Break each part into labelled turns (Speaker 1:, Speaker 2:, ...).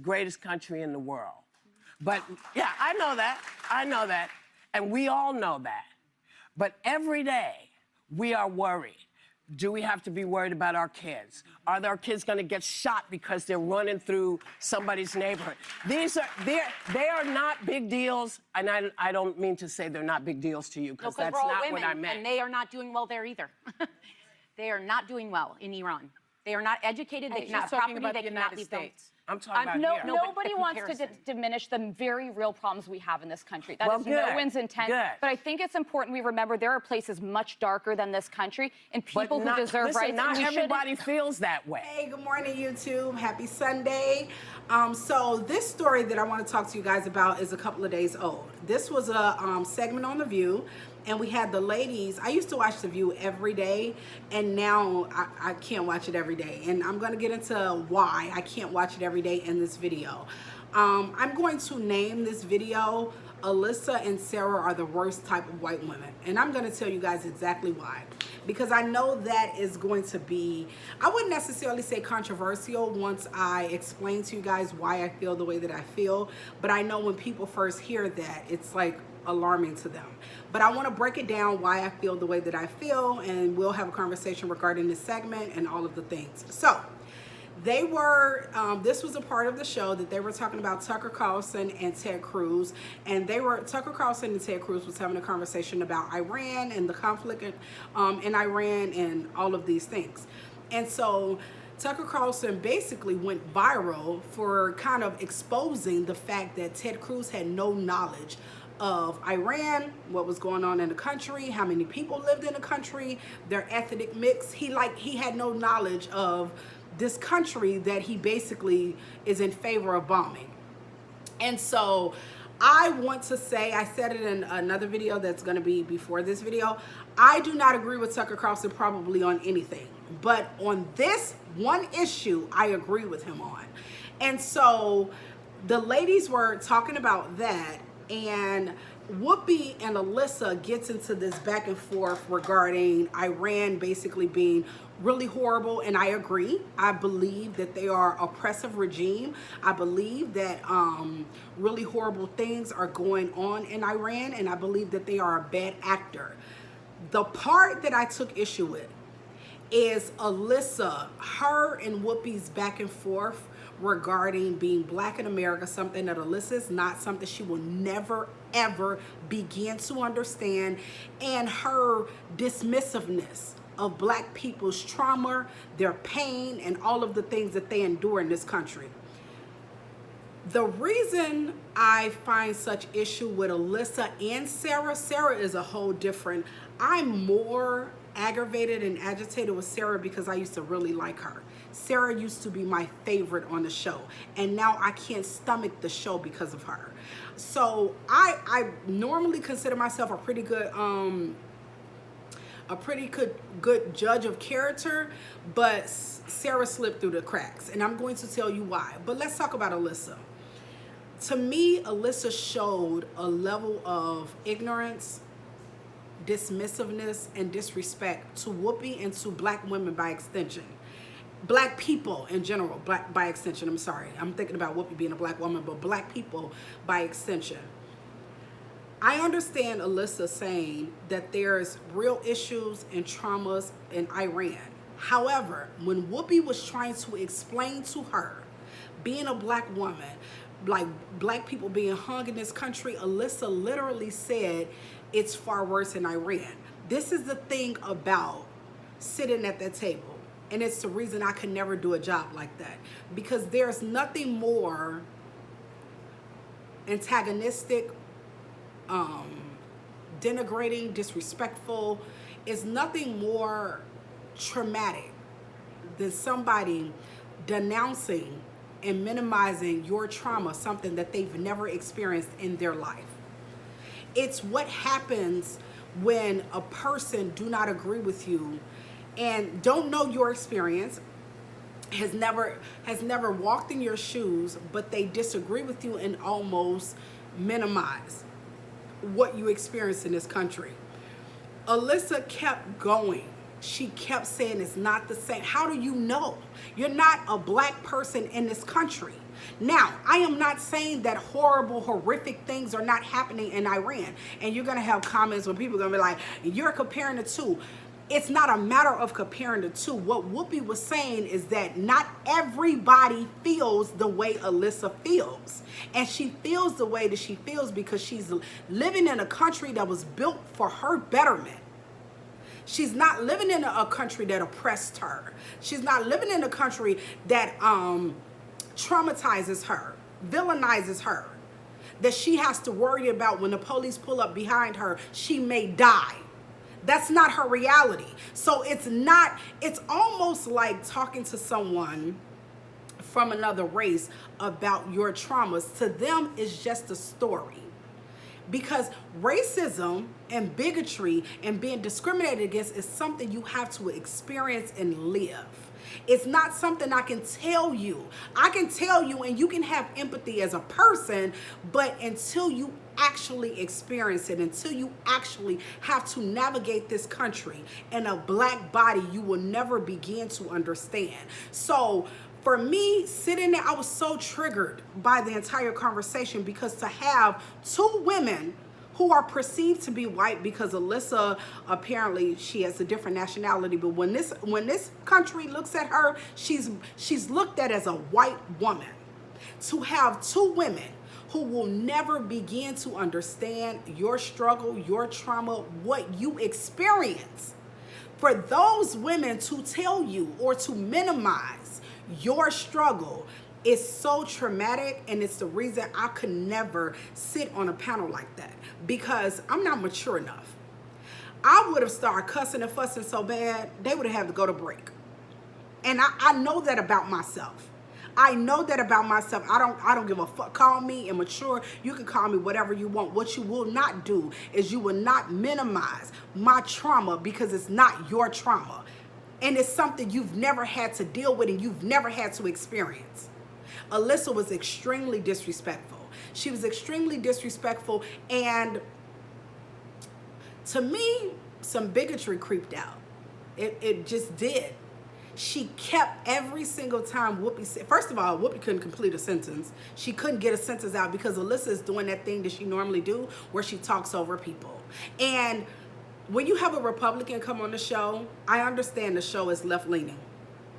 Speaker 1: greatest country in the world. But yeah, I know that. I know that. And we all know that. But every day we are worried. Do we have to be worried about our kids? Are our kids going to get shot because they're running through somebody's neighborhood? They are not big deals, and I don't mean to say they're not big deals to you, because that's not
Speaker 2: women,
Speaker 1: what I meant.
Speaker 2: And they are not doing well there either. They are not doing well in Iran. They are not educated. They cannot property. They cannot leave them.
Speaker 1: I'm talking about here.
Speaker 3: Nobody wants to diminish the very real problems we have in this country. That is
Speaker 1: good,
Speaker 3: no one's intent.
Speaker 1: good.
Speaker 3: But I think it's important we remember there are places much darker than this country and people who deserve rights.
Speaker 1: Not everybody feels that way.
Speaker 4: Hey, good morning, YouTube. Happy Sunday. So this story that I want to talk to you guys about is a couple of days old. This was a segment on The View. And we had the ladies. I used to watch The View every day, and now I can't watch it every day. And I'm going to get into why I can't watch it every day in this video. I'm going to name this video, Alyssa and Sarah Are the Worst Type of White Women. And I'm going to tell you guys exactly why. Because I know that is going to be, I wouldn't necessarily say controversial once I explain to you guys why I feel the way that I feel. But I know when people first hear that, it's like alarming to them. But I want to break it down why I feel the way that I feel, and we'll have a conversation regarding this segment and all of the things. So they were, this was a part of the show that they were talking about Tucker Carlson and Ted Cruz, and Tucker Carlson and Ted Cruz was having a conversation about Iran and the conflict in Iran and all of these things. And so Tucker Carlson basically went viral for kind of exposing the fact that Ted Cruz had no knowledge of Iran, what was going on in the country, how many people lived in the country, their ethnic mix. He had no knowledge of this country that he basically is in favor of bombing. And so I want to say, I said it in another video that's going to be before this video, I do not agree with Tucker Carlson probably on anything, but on this one issue I agree with him on. And so the ladies were talking about that, and Whoopi and Alyssa gets into this back and forth regarding Iran basically being really horrible, and I agree. I believe that they are oppressive regime. I believe that really horrible things are going on in Iran, and I believe that they are a bad actor. The part that I took issue with is Alyssa, her and Whoopi's back and forth regarding being black in America, something that Alyssa is not, something she will never ever begin to understand, and her dismissiveness of black people's trauma, their pain, and all of the things that they endure in this country. The reason I find such issue with Alyssa and Sarah is a whole different. I'm more aggravated and agitated with Sarah because I used to really like her. Sarah used to be my favorite on the show, and now I can't stomach the show because of her. So I normally consider myself a pretty good good judge of character, but Sarah slipped through the cracks, and I'm going to tell you why. But let's talk about Alyssa. To me, Alyssa showed a level of ignorance, dismissiveness, and disrespect to Whoopi and to black women by extension. Black people in general, by extension, I'm sorry. I'm thinking about Whoopi being a black woman, but black people by extension. I understand Alyssa saying that there's real issues and traumas in Iran. However, when Whoopi was trying to explain to her, being a black woman, like black people being hung in this country, Alyssa literally said it's far worse in Iran. This is the thing about sitting at that table. And it's the reason I could never do a job like that. Because there's nothing more antagonistic, denigrating, disrespectful. It's nothing more traumatic than somebody denouncing and minimizing your trauma, something that they've never experienced in their life. It's what happens when a person do not agree with you and don't know your experience, has never walked in your shoes, but they disagree with you and almost minimize what you experience in this country. Alyssa kept going. She kept saying it's not the same. How do you know? You're not a black person in this country. Now, I am not saying that horrible, horrific things are not happening in Iran. And you're going to have comments when people are going to be like, you're comparing the two. It's not a matter of comparing the two. What Whoopi was saying is that not everybody feels the way Alyssa feels. And she feels the way that she feels because she's living in a country that was built for her betterment. She's not living in a country that oppressed her. She's not living in a country that traumatizes her, villainizes her, that she has to worry about when the police pull up behind her, she may die. That's not her reality. So it's almost like talking to someone from another race about your traumas. To them, it's just a story. Because racism and bigotry and being discriminated against is something you have to experience and live. It's not something I can tell you. I can tell you and you can have empathy as a person, but until you actually experience it, until you actually have to navigate this country in a black body, you will never begin to understand. So for me, sitting there, I was so triggered by the entire conversation because to have two women who are perceived to be white, because Alyssa, apparently she has a different nationality, but when this country looks at her, she's looked at as a white woman. To have two women who will never begin to understand your struggle, your trauma, what you experience. For those women to tell you or to minimize your struggle is so traumatic, and it's the reason I could never sit on a panel like that because I'm not mature enough. I would have started cussing and fussing so bad, they would have had to go to break. And I know that about myself. I know that about myself. I don't give a fuck. Call me immature. You can call me whatever you want. What you will not do is you will not minimize my trauma because it's not your trauma. And it's something you've never had to deal with and you've never had to experience. Alyssa was extremely disrespectful. She was extremely disrespectful, and to me, some bigotry creeped out. It just did. She kept every single time Whoopi said, first of all, Whoopi couldn't complete a sentence. She couldn't get a sentence out because Alyssa is doing that thing that she normally do where she talks over people. And when you have a Republican come on the show, I understand the show is left-leaning.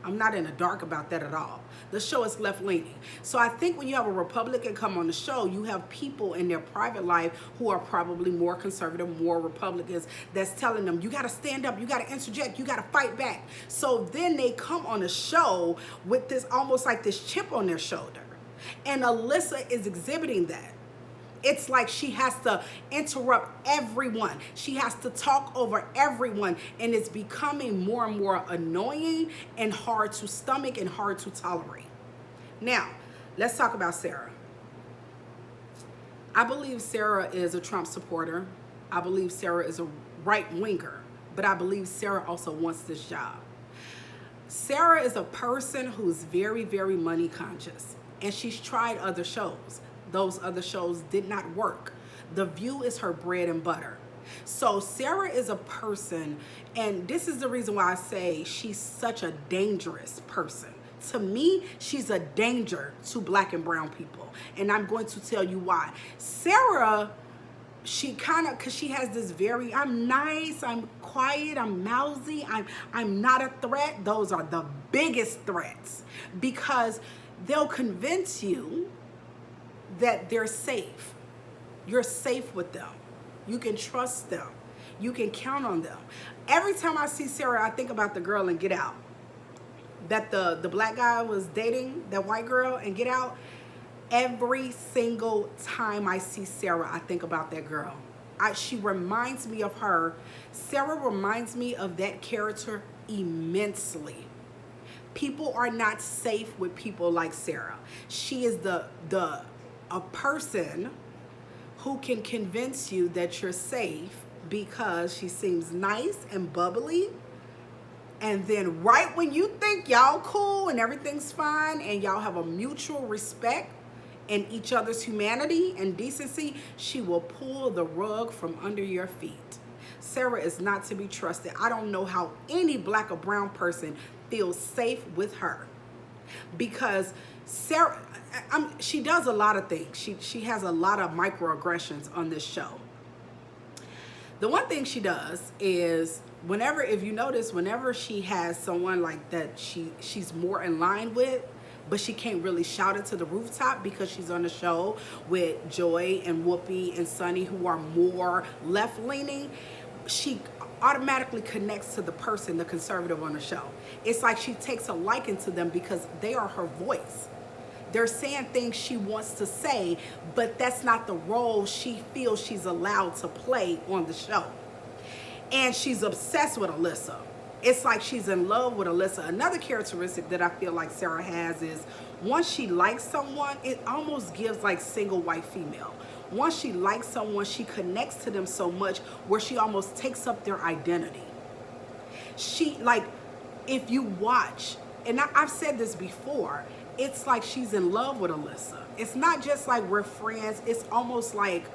Speaker 4: I'm not in the dark about that at all. The show is left-leaning. So I think when you have a Republican come on the show, you have people in their private life who are probably more conservative, more Republicans, that's telling them, you got to stand up, you got to interject, you got to fight back. So then they come on the show with this almost like this chip on their shoulder. And Alyssa is exhibiting that. It's like she has to interrupt everyone. She has to talk over everyone. And it's becoming more and more annoying and hard to stomach and hard to tolerate. Now, let's talk about Sarah. I believe Sarah is a Trump supporter. I believe Sarah is a right-winger. But I believe Sarah also wants this job. Sarah is a person who's very, very money conscious. And she's tried other shows. Those other shows did not work. The View is her bread and butter. So Sarah is a person, and this is the reason why I say she's such a dangerous person. To me, she's a danger to black and brown people. And I'm going to tell you why. Sarah, she kind of, because she has this very, I'm nice, I'm quiet, I'm mousy, I'm not a threat. Those are the biggest threats because they'll convince you that they're safe. You're safe with them. You can trust them. You can count on them. Every time I see Sarah, I think about the girl in Get Out. That the black guy was dating that white girl in Get Out. Every single time I see Sarah, I think about that girl. She reminds me of her. Sarah reminds me of that character immensely. People are not safe with people like Sarah. She is a person who can convince you that you're safe because she seems nice and bubbly. And then right when you think y'all cool and everything's fine and y'all have a mutual respect in each other's humanity and decency, she will pull the rug from under your feet. Sarah is not to be trusted. I don't know how any black or brown person feels safe with her because Sarah, she does a lot of things. She has a lot of microaggressions on this show. The one thing she does is whenever, if you notice, whenever she has someone like that she's more in line with, but she can't really shout it to the rooftop because she's on the show with Joy and Whoopi and Sunny, who are more left-leaning, she automatically connects to the person, the conservative on the show. It's like she takes a liking to them because they are her voice. They're saying things she wants to say, but that's not the role she feels she's allowed to play on the show. And she's obsessed with Alyssa. It's like she's in love with Alyssa. Another characteristic that I feel like Sarah has is once she likes someone, it almost gives like single white female. Once she likes someone, she connects to them so much where she almost takes up their identity. She, like, if you watch, and I've said this before, it's like she's in love with Alyssa. It's not just like we're friends. It's almost like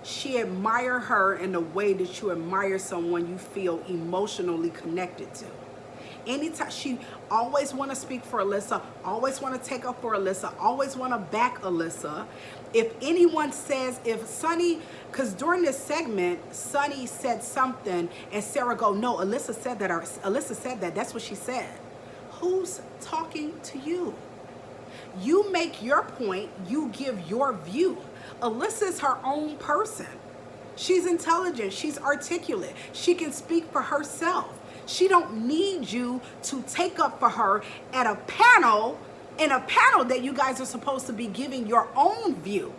Speaker 4: she admires her in the way that you admire someone you feel emotionally connected to. Anytime, she always want to speak for Alyssa, always want to take up for Alyssa, always want to back Alyssa. If anyone says, if Sunny, because during this segment, Sunny said something and Sarah go, no, Alyssa said that, or Alyssa said that, that's what she said. Who's talking to you? You make your point, you give your view. Alyssa's her own person. She's intelligent, she's articulate, she can speak for herself. She don't need you to take up for her at a panel, in a panel that you guys are supposed to be giving your own view.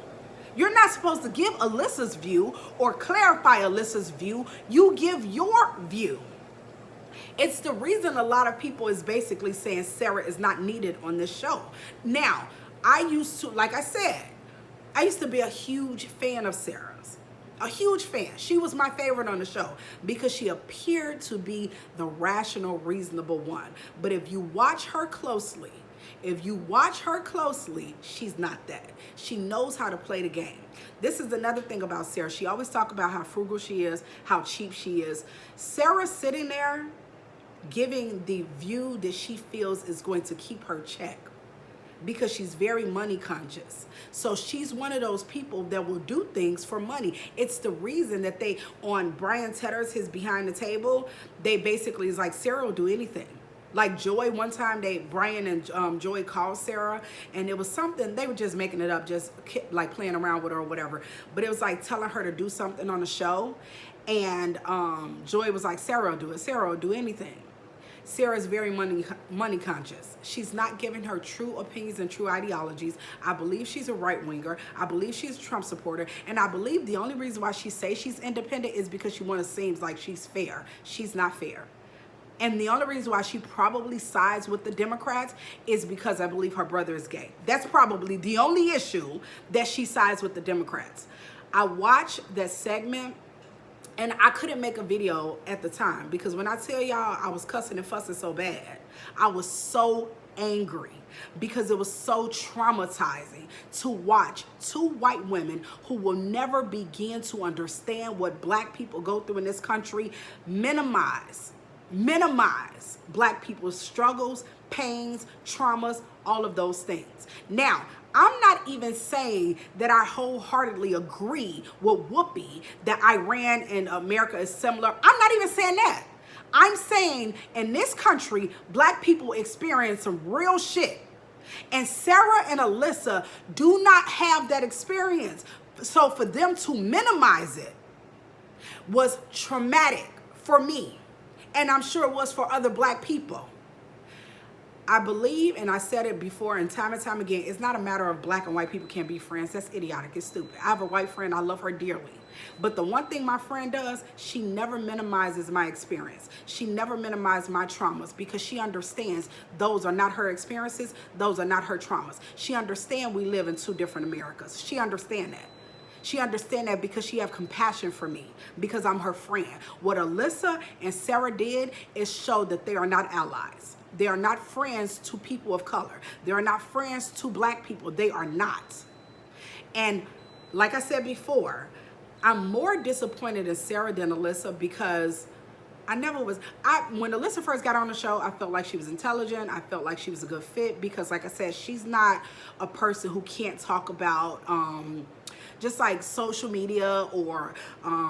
Speaker 4: You're not supposed to give Alyssa's view or clarify Alyssa's view. You give your view. It's the reason a lot of people is basically saying Sarah is not needed on this show. Now, I used to, like I said, I used to be a huge fan of Sarah's. A huge fan. She was my favorite on the show because she appeared to be the rational, reasonable one. But if you watch her closely, she's not that. She knows how to play the game. This is another thing about Sarah. She always talks about how frugal she is, how cheap she is. Sarah sitting there giving the view that she feels is going to keep her check because she's very money conscious. So she's one of those people that will do things for money. It's the reason that they, on Brian Tedder's, his Behind the Table, they basically is like, Sarah will do anything. Like Joy, one time Brian and Joy called Sarah, and it was something, they were just making it up, just like playing around with her or whatever. But it was like telling her to do something on the show. And Joy was like, Sarah will do it. Sarah will do anything. Sarah's very money conscious. She's not giving her true opinions and true ideologies. I believe she's a right-winger. I believe she's a Trump supporter. And I believe the only reason why she says she's independent is because she wants to seem like she's fair. She's not fair. And the only reason why she probably sides with the Democrats is because I believe her brother is gay. That's probably the only issue that she sides with the Democrats. I watched that segment and I couldn't make a video at the time because when I tell y'all I was cussing and fussing so bad, I was so angry because it was so traumatizing to watch two white women who will never begin to understand what black people go through in this country minimize black people's struggles, pains, traumas, all of those things. Now, I'm not even saying that I wholeheartedly agree with Whoopi that Iran and America is similar. I'm not even saying that. I'm saying in this country, black people experience some real shit. And Sarah and Alyssa do not have that experience. So for them to minimize it was traumatic for me. And I'm sure it was for other black people. I believe, and I said it before and time again, it's not a matter of black and white people can't be friends. That's idiotic. It's stupid. I have a white friend. I love her dearly. But the one thing my friend does, she never minimizes my experience. She never minimizes my traumas because she understands those are not her experiences. Those are not her traumas. She understands we live in two different Americas. She understands that. She understands that because she have compassion for me, because I'm her friend. What Alyssa and Sarah did is show that they are not allies. They are not friends to people of color. They are not friends to black people. They are not. And like I said before, I'm more disappointed in Sarah than Alyssa because I never was. When Alyssa first got on the show, I felt like she was intelligent. I felt like she was a good fit because, like I said, she's not a person who can't talk about just like social media or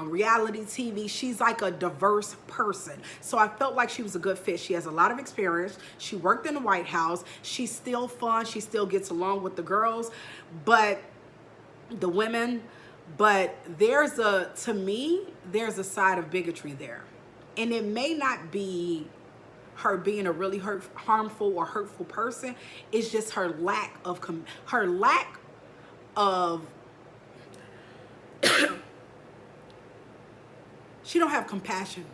Speaker 4: reality TV. She's like a diverse person. So I felt like she was a good fit. She has a lot of experience. She worked in the White House. She's still fun. She still gets along with the girls, but the women. But to me, there's a side of bigotry there. And it may not be her being a really harmful or hurtful person. It's just her lack of she don't have compassion.